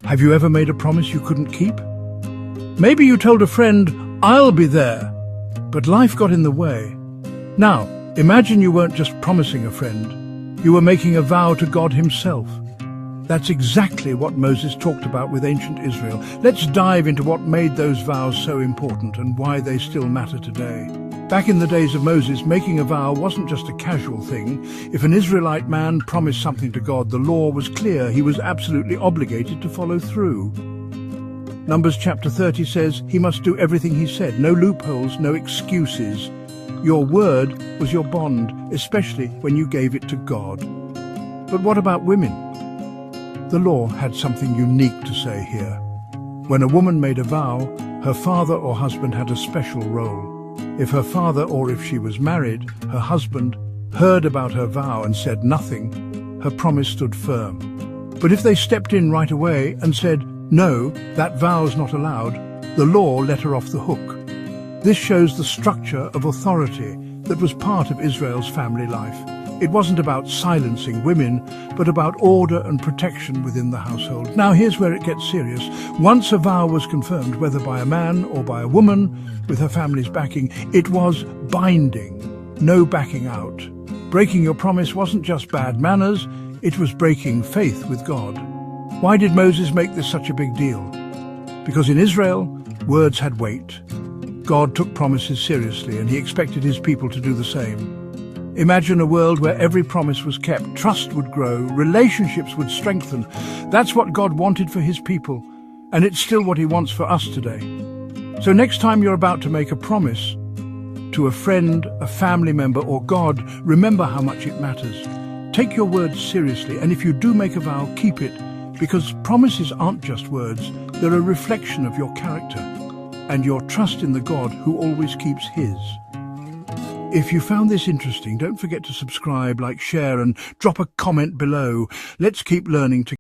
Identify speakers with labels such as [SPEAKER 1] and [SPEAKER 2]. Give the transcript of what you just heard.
[SPEAKER 1] Have you ever made a promise you couldn't keep? Maybe you told a friend, "I'll be there," but life got in the way. Now, imagine you weren't just promising a friend, you were making a vow to God himself. That's exactly what Moses talked about with ancient Israel. Let's dive into what made those vows so important and why they still matter today. Back in the days of Moses, making a vow wasn't just a casual thing. If an Israelite man promised something to God, the law was clear. He was absolutely obligated to follow through. Numbers chapter 30 says he must do everything he said. No loopholes, no excuses. Your word was your bond, especially when you gave it to God. But what about women? The law had something unique to say here. When a woman made a vow, her father or husband had a special role. If her father, or if she was married, her husband, heard about her vow and said nothing, her promise stood firm. But if they stepped in right away and said, "No, that vow's not allowed," the law let her off the hook. This shows the structure of authority that was part of Israel's family life. It wasn't about silencing women, but about order and protection within the household. Now here's where it gets serious. Once a vow was confirmed, whether by a man or by a woman, with her family's backing, it was binding. No backing out. Breaking your promise wasn't just bad manners, it was breaking faith with God. Why did Moses make this such a big deal? Because in Israel, words had weight. God took promises seriously, and he expected his people to do the same. Imagine a world where every promise was kept, trust would grow, relationships would strengthen. That's what God wanted for his people, and it's still what he wants for us today. So next time you're about to make a promise to a friend, a family member, or God, remember how much it matters. Take your words seriously, and if you do make a vow, keep it, because promises aren't just words, they're a reflection of your character and your trust in the God who always keeps his. If you found this interesting, don't forget to subscribe, like, share, and drop a comment below. Let's keep learning together.